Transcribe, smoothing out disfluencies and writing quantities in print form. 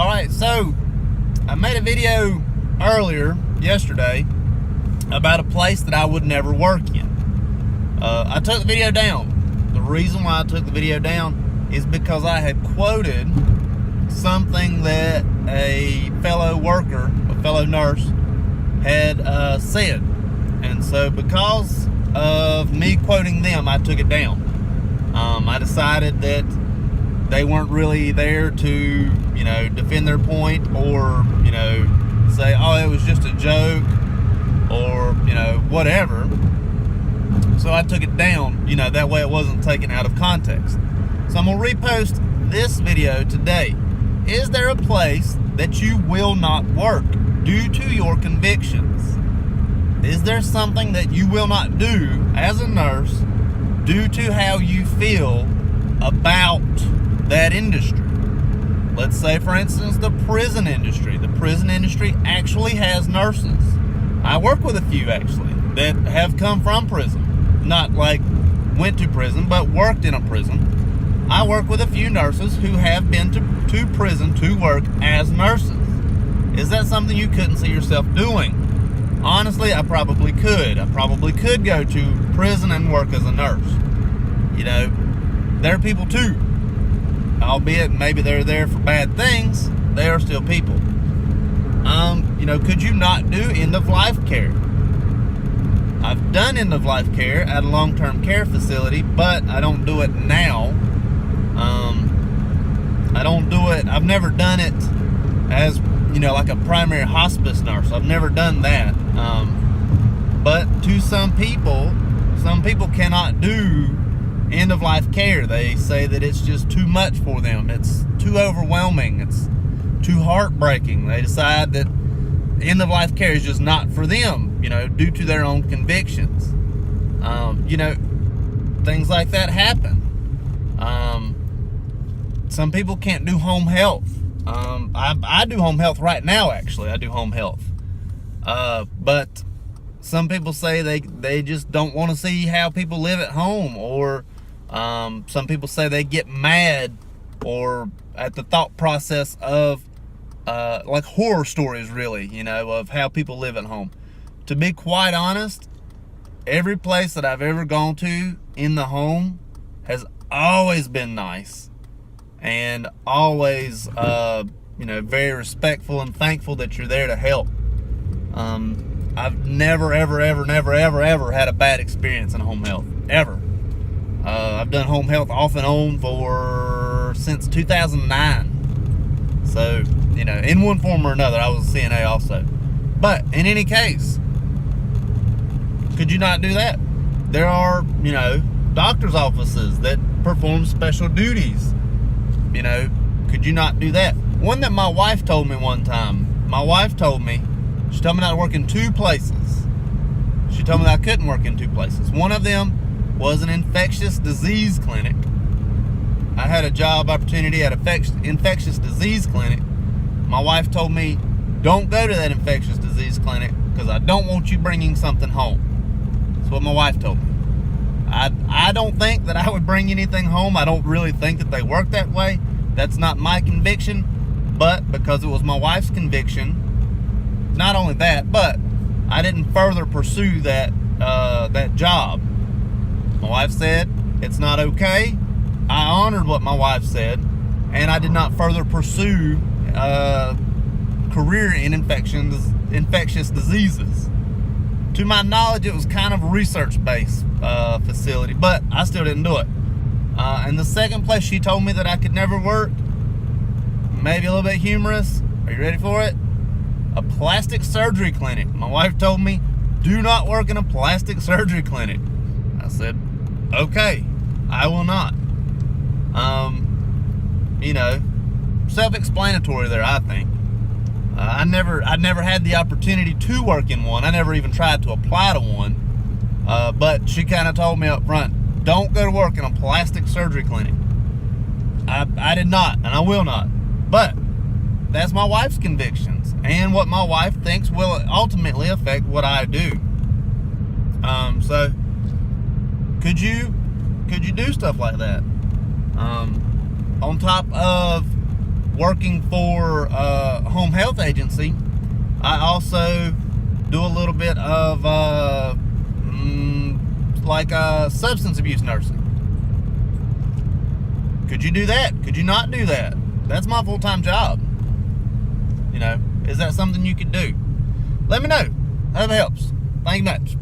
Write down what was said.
Alright, so I made a video earlier, yesterday, about a place that I would never work in. I took the video down. The reason why I took the video down is because I had quoted something that a fellow worker, a fellow nurse, had said. And so because of me quoting them, I took it down. I decided that they weren't really there to, defend their point or, say, oh, it was just a joke or, whatever. So I took it down, that way it wasn't taken out of context. So I'm going to repost this video today. Is there a place that you will not work due to your convictions? Is there something that you will not do as a nurse due to how you feel about that industry? Let's say, for instance, the prison industry. The prison industry actually has nurses. I work with a few, actually, that have come from prison. Not like went to prison, but worked in a prison. I work with a few nurses who have been to prison to work as nurses. Is that something you couldn't see yourself doing? Honestly, I probably could. I probably could go to prison and work as a nurse. They're people too. Albeit maybe they're there for bad things, they are still people. Could you not do end-of-life care? I've done end-of-life care at a long-term care facility, but I don't do it now. I don't do it, I've never done it as, like a primary hospice nurse. I've never done that. But to some people cannot do end-of-life care. They say that it's just too much for them. It's too overwhelming. It's too heartbreaking. They decide that end-of-life care is just not for them, due to their own convictions. Things like that happen. Some people can't do home health. I do home health right now, actually. I do home health. But some people say they just don't want to see how people live at home, or some people say they get mad or at the thought process of like horror stories, really, of how people live at home. To be quite honest, every place that I've ever gone to in the home has always been nice and always, very respectful and thankful that you're there to help. I've never, ever had a bad experience in home health, ever. I've done home health off and on since 2009. So, in one form or another, I was a CNA also. But in any case, could you not do that? There are, doctor's offices that perform special duties. Could you not do that? One that my wife told me one time. She told me not to work in two places. She told me that I couldn't work in two places. One of them was an infectious disease clinic. I had a job opportunity at an infectious disease clinic. My wife told me, don't go to that infectious disease clinic because I don't want you bringing something home. That's what my wife told me. I don't think that I would bring anything home. I don't really think that they work that way. That's not my conviction. But because it was my wife's conviction, not only that, but I didn't further pursue that job. My wife said it's not okay. I honored what my wife said, and I did not further pursue career in infectious diseases. To my knowledge, it was kind of a research-based facility, but I still didn't do it. And the second place she told me that I could never work, maybe a little bit humorous. Are you ready for it? A plastic surgery clinic. My wife told me, do not work in a plastic surgery clinic. I said, okay, I will not. Self-explanatory there, I think. I never had the opportunity to work in one. I never even tried to apply to one. But she kind of told me up front, don't go to work in a plastic surgery clinic. I did not, and I will not. But that's my wife's convictions and what my wife thinks will ultimately affect what I do. So could you do stuff like that? On top of working for a home health agency, I also do a little bit of substance abuse nursing. Could you do that? Could you not do that? That's my full-time job. You know, is that something you could do? Let me know. I hope it helps. Thank you much.